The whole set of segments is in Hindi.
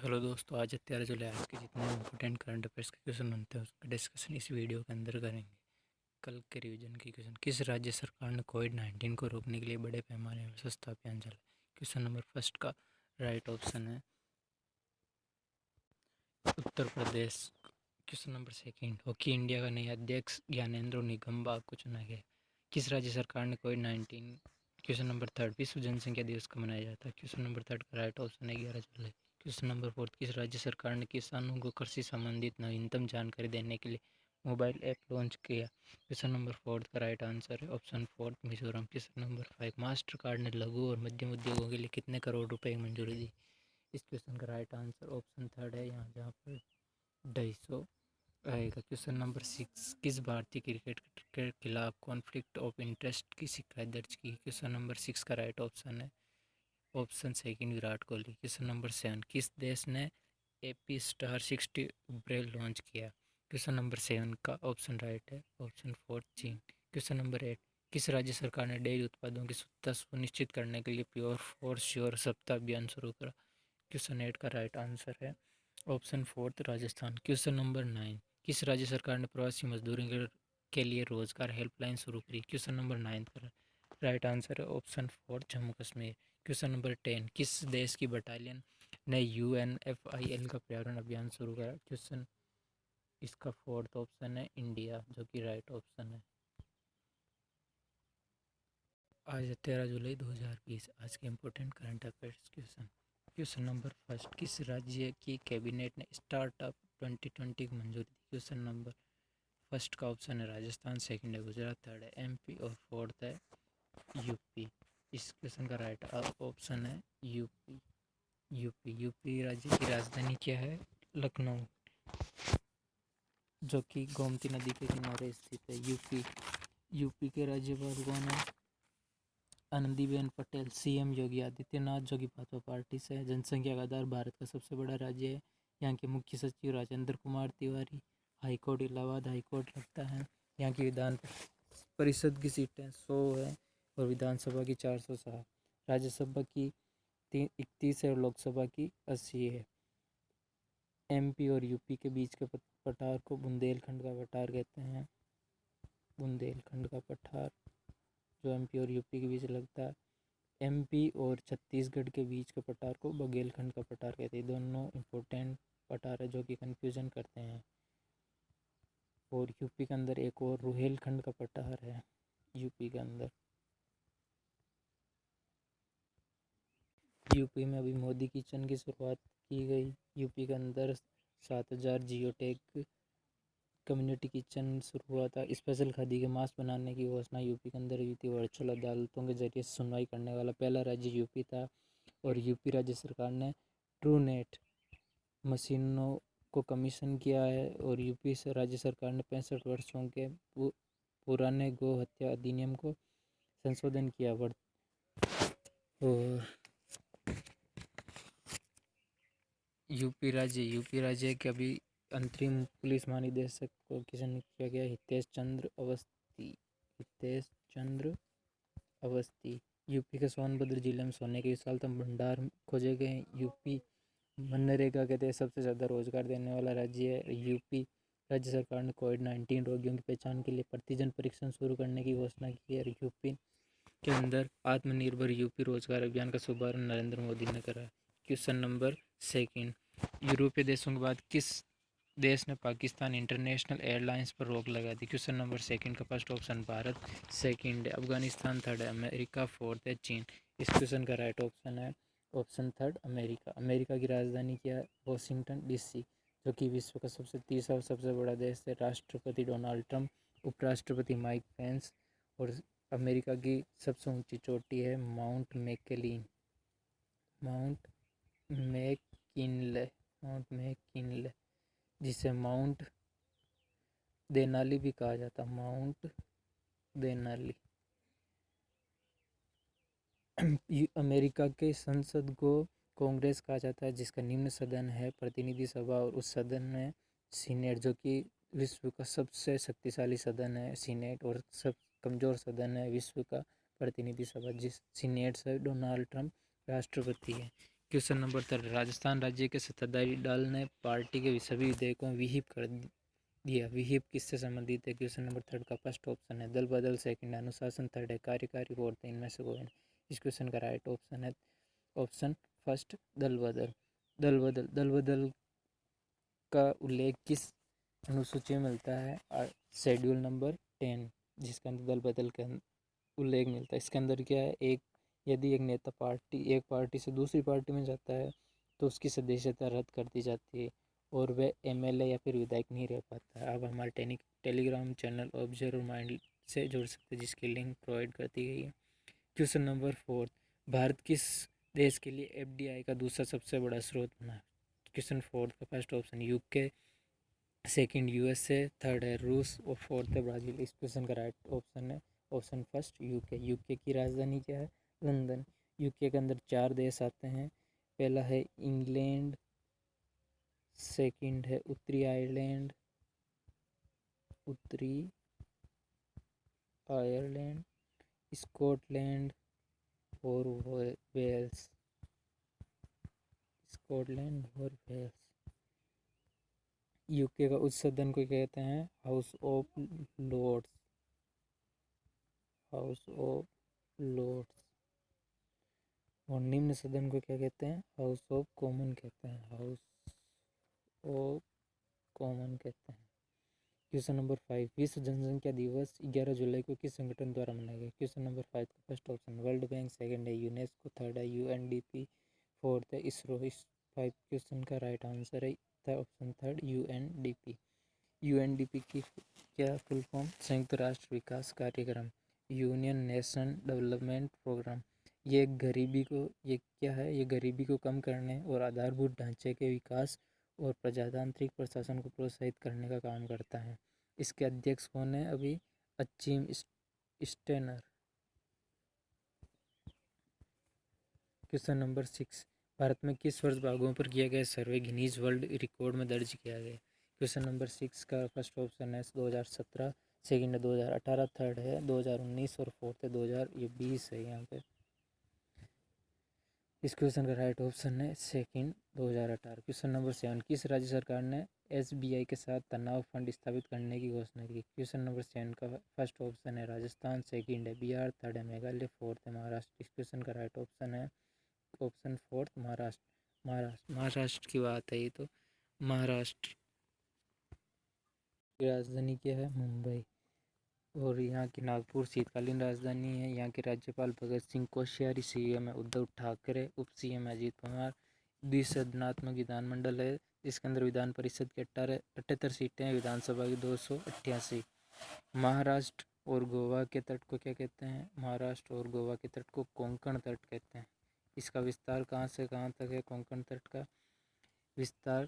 हेलो दोस्तों, आज 13 जुलाई। आज के जितने इंपॉर्टेंट करंट अफेयर्स के क्वेश्चन बनते हैं उसका डिस्कशन इस वीडियो के अंदर करेंगे। कल के रिवीजन की क्वेश्चन, किस राज्य सरकार ने कोविड-19 को रोकने के लिए बड़े पैमाने पर सस्ता अभियान चलाया? क्वेश्चन नंबर फर्स्ट का राइट ऑप्शन है Uttar Pradesh. Question number second, hockey India का नया अध्यक्ष ज्ञानेंद्र निगम्बा को चुना गया। किस राज्य सरकार ने कोविड-19? क्वेश्चन नंबर थर्ड, विश्व जनसंख्या दिवस कब मनाया जाता है? क्वेश्चन नंबर थर्ड का राइट ऑप्शन है 11 जुलाई। क्वेश्चन नंबर फोर्थ, किस राज्य सरकार ने किसानों को कृषि संबंधित नवीनतम जानकारी देने के लिए मोबाइल ऐप लॉन्च किया? क्वेश्चन नंबर फोर्थ का राइट आंसर है option fourth, Mizoram. Question number five, master card ने लघु और मध्यम उद्योगों के लिए कितने करोड़ रुपए की मंजूरी दी? इस क्वेश्चन का राइट आंसर ऑप्शन थर्ड है यहाँ, जहाँ पर 250 आएगा। क्वेश्चन नंबर सिक्स, किस भारतीय क्रिकेट के खिलाफ कॉन्फ्लिक्ट ऑफ इंटरेस्ट की शिकायत दर्ज की? क्वेश्चन नंबर सिक्स का राइट ऑप्शन है option second, Virat Kohli. Question number seven, किस देश ने एपी स्टार 60 उपग्रह लॉन्च किया? क्वेश्चन नंबर सेवन का ऑप्शन राइट है ऑप्शन फोर, चीन। क्वेश्चन नंबर एट, किस राज्य सरकार ने डेयरी उत्पादों की शुद्धता सुनिश्चित करने के लिए प्योर फॉर श्योर सप्ताह अभियान शुरू करा? क्वेश्चन एट का राइट आंसर है option fourth, Rajasthan. Question number nine, किस राज्य सरकार ने प्रवासी मजदूरों के लिए रोजगार हेल्पलाइन शुरू की? क्वेश्चन नंबर नाइन का राइट आंसर है option fourth, Jammu Kashmir. Question number 10, किस देश की बटालियन ने UNFIL का पर्यावरण अभियान शुरू करा? क्वेश्चन इसका फोर्थ ऑप्शन है इंडिया, जो कि राइट ऑप्शन है। आज 13 जुलाई 2020। आज के important current affairs question. Question number first, किस राज्य की कैबिनेट ने स्टार्टअप 2020 की मंजूरी दी? क्वेश्चन नंबर फर्स्ट का ऑप्शन है राजस्थान, सेकंड है गुजरात, थर्ड है MP और फोर्थ है यूपी। इस क्वेश्चन का राइट ऑप्शन है यूपी। यूपी राज्य की राजधानी क्या है? लखनऊ, जो कि गोमती नदी के किनारे स्थित है। यूपी के राज्यपाल कौन है? आनंदीबेन पटेल। CM योगी आदित्यनाथ, जो कि भाजपा पार्टी से है। जनसंख्या का आधार भारत का सबसे बड़ा राज्य है। यहाँ के मुख्य सचिव राजेंद्र कुमार तिवारी। हाईकोर्ट इलाहाबाद हाईकोर्ट लगता है। यहाँ की विधान परिषद की सीटें 100 है और विधानसभा की 407। राज्यसभा की 31 है और लोकसभा की 80 है। MP और यूपी के बीच के पठार को बुंदेलखंड का पठार कहते हैं। बुंदेलखंड का पठार जो MP और यूपी के बीच लगता है। MP और छत्तीसगढ़ के बीच के पठार को बघेलखंड का पठार कहते हैं। दोनों इम्पोर्टेंट पठार है जो कि कन्फ्यूजन करते हैं। और यूपी के अंदर एक और रुहेलखंड का पठार है यूपी के अंदर। यूपी में अभी मोदी किचन की शुरुआत की गई। यूपी के अंदर 7000 जियोटेक कम्युनिटी किचन शुरू हुआ था। स्पेशल खादी के मास्क बनाने की घोषणा यूपी के अंदर हुई थी। वर्चुअल अदालतों के जरिए सुनवाई करने वाला पहला राज्य यूपी था। और यूपी राज्य सरकार ने ट्रूनेट मशीनों को कमीशन किया है। और यूपी से राज्य सरकार ने 65 वर्षों के पुराने गौ हत्या अधिनियम को संशोधन किया। और यूपी राज्य के अभी अंतरिम पुलिस महानिदेशक को किसे नियुक्त किया गया? हितेश चंद्र अवस्थी। यूपी के सोनभद्र जिले में सोने के विशालतम भंडार खोजे गए। यूपी मनरेगा के तहत सबसे ज़्यादा रोजगार देने वाला राज्य है यूपी। राज्य सरकार ने कोविड-19 रोगियों की पहचान के लिए प्रतिजन परीक्षण शुरू करने की घोषणा की है। यूपी के अंदर आत्मनिर्भर यूपी रोजगार अभियान का शुभारंभ नरेंद्र मोदी ने करा। क्वेश्चन नंबर सेकंड, यूरोपीय देशों के बाद किस देश ने पाकिस्तान इंटरनेशनल एयरलाइंस पर रोक लगा दी? क्वेश्चन नंबर सेकंड का फर्स्ट ऑप्शन भारत, सेकंड है अफगानिस्तान, थर्ड है अमेरिका, फोर्थ है चीन। इस क्वेश्चन का राइट ऑप्शन है ऑप्शन थर्ड, अमेरिका। अमेरिका की राजधानी क्या है? वॉशिंगटन DC, जो कि विश्व का तीसरा सबसे बड़ा देश है। राष्ट्रपति डोनाल्ड ट्रंप, उपराष्ट्रपति माइक पेंस। और अमेरिका की सबसे ऊंची चोटी है माउंट मैककिनले। जिसे माउंट देनाली भी कहा जाता है। Mount Denali. अमेरिका के संसद को कांग्रेस कहा जाता है, जिसका निम्न सदन है प्रतिनिधि सभा। और उस सदन में सीनेट, जो कि विश्व का सबसे शक्तिशाली सदन है सीनेट, और सब कमज़ोर सदन है विश्व का प्रतिनिधि सभा। जिस सीनेट से डोनाल्ड ट्रंप राष्ट्रपति है। क्वेश्चन नंबर 3, राजस्थान राज्य के सत्ताधारी दल ने पार्टी के सभी विधेयकों विहिप कर दिया। विहिप किससे संबंधित है? क्वेश्चन नंबर 3 का फर्स्ट ऑप्शन है दल बदल, सेकंड है अनुशासन, थर्ड है कार्यकारी, फोर्थ है इनमें से कोई नहीं। इस क्वेश्चन का राइट ऑप्शन है ऑप्शन फर्स्ट दल बदल। दल बदल का उल्लेख किस अनुसूची में मिलता है? शेड्यूल नंबर 10, जिसके अंदर दल बदल का उल्लेख मिलता है। इसके अंदर क्या है, यदि एक नेता एक पार्टी से दूसरी पार्टी में जाता है तो उसकी सदस्यता रद्द कर दी जाती है और वह एमएलए या फिर विधायक नहीं रह पाता है। आप हमारे टेलीग्राम चैनल ऑब्जर्वर माइंड से जुड़ सकते हैं, जिसकी लिंक प्रोवाइड कर दी गई है। क्वेश्चन नंबर 4, भारत किस देश के लिए एफडीआई का दूसरा सबसे बड़ा स्रोत बना? क्वेश्चन 4 का first option UK, second USA, third है रूस और फोर्थ है ब्राज़ील। इस क्वेश्चन का राइट ऑप्शन है ऑप्शन फर्स्ट यूके। यूके की राजधानी क्या है? लंदन। यूके के अंदर 4 देश आते हैं। पहला है इंग्लैंड, सेकंड है उत्तरी आयरलैंड, स्कॉटलैंड और वेल्स। यूके का उच्च सदन को कहते हैं हाउस ऑफ लॉर्ड्स। और निम्न सदन को क्या कहते हैं? हाउस ऑफ कॉमन कहते हैं। क्वेश्चन नंबर 5, विश्व जनसंख्या दिवस 11 जुलाई को किस संगठन द्वारा मनाया गया? क्वेश्चन नंबर 5 का first option world bank, second है यूनेस्को, थर्ड है यूएनडीपी, फोर्थ है इसरो। इस 5 क्वेश्चन का राइट आंसर है ऑप्शन थर्ड यूएनडीपी। यूएनडीपी की क्या फुल फॉर्म? संयुक्त राष्ट्र विकास कार्यक्रम, यूनियन नेशन डेवलपमेंट प्रोग्राम। ये क्या है? ये गरीबी को कम करने और आधारभूत ढांचे के विकास और प्रजातांत्रिक प्रशासन को प्रोत्साहित करने का काम करता है। इसके अध्यक्ष कौन है अभी? Achim Steiner. Question number 6, Bharat में किस वर्ष बाघों पर किया गया सर्वे गिनीज वर्ल्ड रिकॉर्ड में दर्ज किया गया? क्वेश्चन नंबर 6 का फर्स्ट ऑप्शन है 2017, सेकंड है 2018, थर्ड है 2019 और फोर्थ है 2020 है यहाँ पे। इस क्वेश्चन का राइट ऑप्शन है सेकंड 2018। क्वेश्चन नंबर 7, किस राज्य सरकार ने एसबीआई के साथ तनाव फंड स्थापित करने की घोषणा की? क्वेश्चन नंबर 7 का फर्स्ट ऑप्शन है राजस्थान, सेकंड है बिहार, थर्ड है मेघालय, फोर्थ है महाराष्ट्र। इस क्वेश्चन का राइट ऑप्शन है ऑप्शन फोर्थ महाराष्ट्र की बात है ये तो। महाराष्ट्र की राजधानी क्या है? मुंबई। और यहाँ की नागपुर शीतकालीन राजधानी है। यहाँ के राज्यपाल भगत सिंह कोश्यारी, सीएम है उद्धव ठाकरे, उप सीएम अजीत पवार। द्विसदनात्मक विधानमंडल है, इसके अंदर विधान परिषद की 78 सीटें हैं, विधानसभा की 288। महाराष्ट्र और गोवा के तट को क्या कहते हैं? महाराष्ट्र और गोवा के तट को कोंकण तट कहते हैं। इसका विस्तार कहाँ से कहाँ तक है? कोंकण तट का विस्तार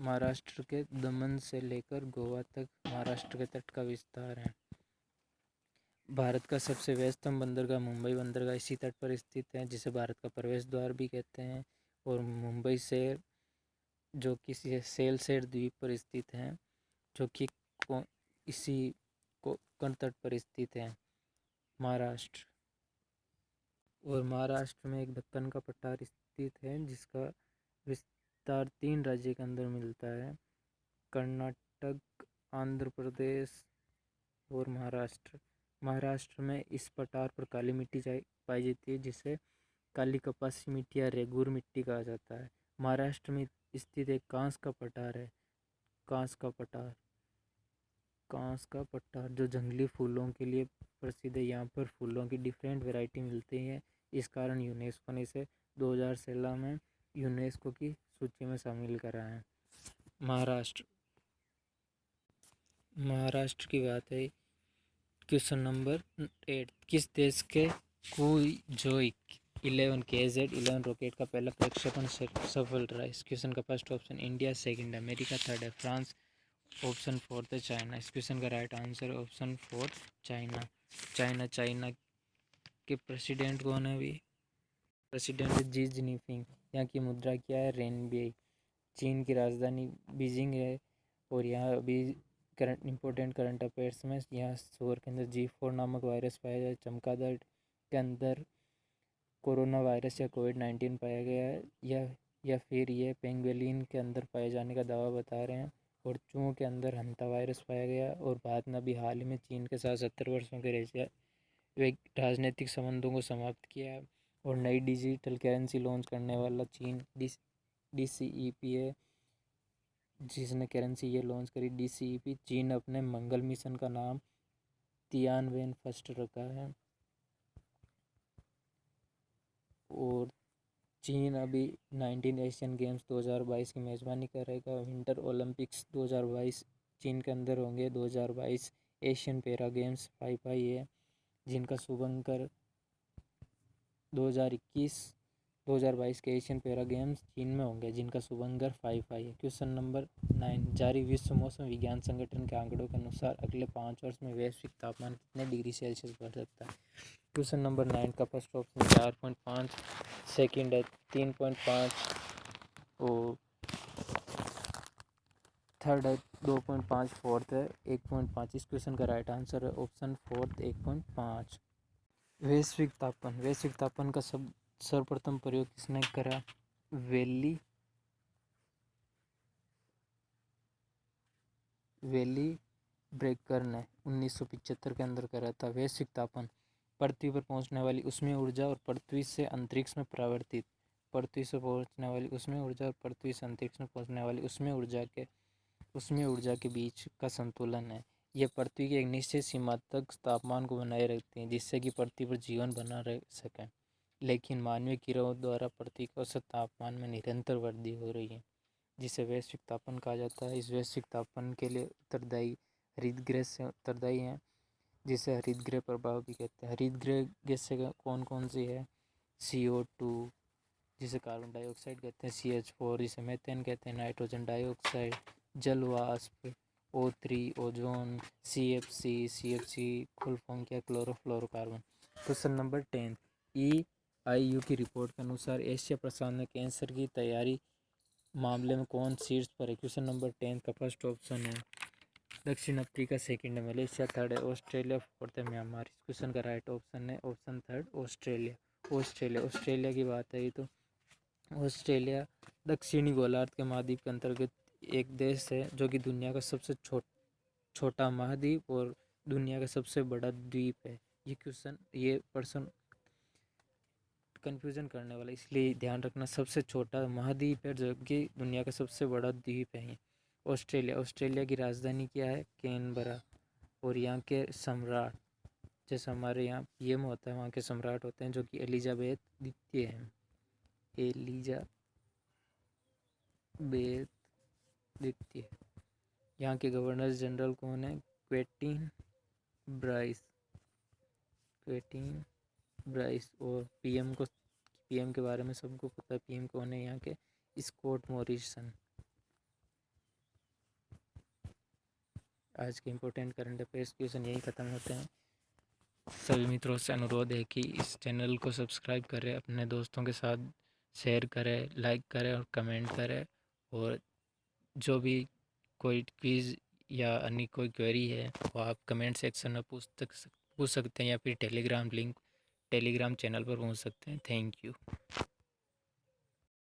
महाराष्ट्र के दमन से लेकर गोवा तक महाराष्ट्र के तट का विस्तार है। भारत का सबसे व्यस्तम बंदरगाह मुंबई बंदरगाह इसी तट पर स्थित है, जिसे भारत का प्रवेश द्वार भी कहते हैं। और मुंबई शहर जो कि सेल द्वीप पर स्थित है, जो कि इसी कोंकण तट पर स्थित है महाराष्ट्र। और महाराष्ट्र में एक दक्कन का पठार स्थित है, जिसका विस्तार 3 राज्य के अंदर मिलता है, कर्नाटक, आंध्र प्रदेश और महाराष्ट्र। महाराष्ट्र में इस पठार पर काली मिट्टी पाई जाती है, जिसे काली कपासी मिट्टी या रेगूर मिट्टी कहा जाता है। महाराष्ट्र में स्थित एक कांस का पठार है, कांस का पठार जो जंगली फूलों के लिए प्रसिद्ध है। यहाँ पर फूलों की डिफरेंट वैरायटी मिलती है। इस कारण यूनेस्को ने इसे 2016 में यूनेस्को की सूची में शामिल करा है। महाराष्ट्र की बात है। क्वेश्चन नंबर 8, किस देश के कुवोइट 11 KZ-11 रॉकेट का पहला प्रक्षेपण सफल रहा? इस क्वेश्चन का first option India, second America, third है फ्रांस, ऑप्शन फोर्थ है चाइना। इस क्वेश्चन का राइट आंसर है ऑप्शन फोर्थ चाइना के प्रेसिडेंट कौन है अभी? प्रेसिडेंट है जी जिनपिंग। यहाँ की मुद्रा क्या है? रेनबी। चीन की राजधानी बीजिंग है। और यहाँ अभी इम्पोर्टेंट करंट अफेयर्स में यहाँ सूअर के अंदर G4 नामक वायरस पाया जाए। चमगादड़ के अंदर कोरोना वायरस या कोविड-19 पाया गया है, या फिर ये पेंगोलिन के अंदर पाए जाने का दावा बता रहे हैं। और चूहों के अंदर हंता वायरस पाया गया। और भारत ने अभी हाल ही में चीन के साथ 70 वर्षों के राजनीतिक संबंधों को समाप्त किया है। और नई डिजिटल करेंसी लॉन्च करने वाला चीन DCEP है, जिसने करेंसी ये लॉन्च करी। DCEP चीन अपने मंगल मिशन का नाम तियानवेन फर्स्ट रखा है। और चीन अभी 19 एशियन गेम्स 2022 की मेज़बानी करेगा। विंटर ओलंपिक्स 2022 चीन के अंदर होंगे। 2022 एशियन पैरा गेम्स 5 आई है, जिनका शुभंकर 2022 के एशियन पैरा गेम्स चीन में होंगे, जिनका शुभंकर 5 आई है। क्वेश्चन नंबर 9, जारी विश्व मौसम विज्ञान संगठन के आंकड़ों के अनुसार अगले 5 वर्ष में वैश्विक तापमान कितने डिग्री सेल्सियस बढ़ सकता है। क्वेश्चन नंबर 9 का फर्स्ट ऑप्शन 4.5, सेकेंड है 3.5 और थर्ड है 2.5, फोर्थ है 1.5। इस क्वेश्चन का राइट आंसर है ऑप्शन फोर्थ 1.5। वैश्विक तापमान का सर्वप्रथम प्रयोग किसने करा? वेली ब्रेकर ने 1975 के अंदर करा था। वैश्विक तापमान पृथ्वी पर पहुंचने वाली ऊष्मीय ऊर्जा और पृथ्वी से अंतरिक्ष में परावर्तित पृथ्वी से पहुंचने वाली ऊष्मीय ऊर्जा और पृथ्वी से अंतरिक्ष में पहुंचने वाली ऊष्मीय ऊर्जा के बीच का संतुलन है। यह पृथ्वी की एक निश्चित सीमा तक तापमान को बनाए रखती है, जिससे कि पृथ्वी पर जीवन बना रह सके। लेकिन मानवीय क्रियाओं द्वारा पृथ्वी के औसत तापमान में निरंतर वृद्धि हो रही है, जिसे वैश्विक तापमान कहा जाता है। इस वैश्विक तापमान के लिए उत्तरदायी हरितगृह से उत्तरदायी हैं, जिसे हरितगृह प्रभाव भी कहते हैं। हरितगृह गैसें कौन कौन सी है? CO2 जिसे कार्बन डाइऑक्साइड कहते हैं, CH4 जिसे मीथेन कहते हैं, नाइट्रोजन डाइऑक्साइड, जल वाष्प, O3 ozone, CFC full form क्या? क्लोरोफ्लोरोकार्बन। क्वेश्चन नंबर 10, EIU की रिपोर्ट के अनुसार एशिया प्रशांत में कैंसर की तैयारी मामले में कौन शीर्ष पर है? क्वेश्चन नंबर 10 का फर्स्ट ऑप्शन है दक्षिण अफ्रीका, सेकंड है मलेशिया, थर्ड है ऑस्ट्रेलिया, फोर्थ है म्यांमार। इस क्वेश्चन का राइट ऑप्शन है ऑप्शन थर्ड ऑस्ट्रेलिया की बात है। तो ऑस्ट्रेलिया दक्षिणी गोलार्ध के महाद्वीप के अंतर्गत एक देश है, जो कि दुनिया का सबसे छोटा महाद्वीप और दुनिया का सबसे बड़ा द्वीप है। ये पर्सन कन्फ्यूजन करने वाला, इसलिए ध्यान रखना। सबसे छोटा महाद्वीप है, जबकि दुनिया का सबसे बड़ा द्वीप है ये ऑस्ट्रेलिया की राजधानी क्या है? कैनबरा। और यहाँ के सम्राट, जैसे हमारे यहाँ PM होता है, वहाँ के सम्राट होते हैं, जो कि एलिजाबेथ द्वितीय हैं। यहाँ के गवर्नर जनरल कौन है? Quentin Bryce. और PM के बारे में सबको पता है। PM कौन है यहाँ के? Scott Morrison. आज के इम्पोर्टेंट करंट अफेयर्स क्वेश्चन यही ख़त्म होते हैं। सभी मित्रों से अनुरोध है कि इस चैनल को सब्सक्राइब करें, अपने दोस्तों के साथ शेयर करें, लाइक करें और कमेंट करें। और जो भी कोई क्विज़ या अन्य कोई क्वेरी है, वो आप कमेंट सेक्शन में पूछ सकते हैं, या फिर टेलीग्राम चैनल पर पूछ सकते हैं। Thank you.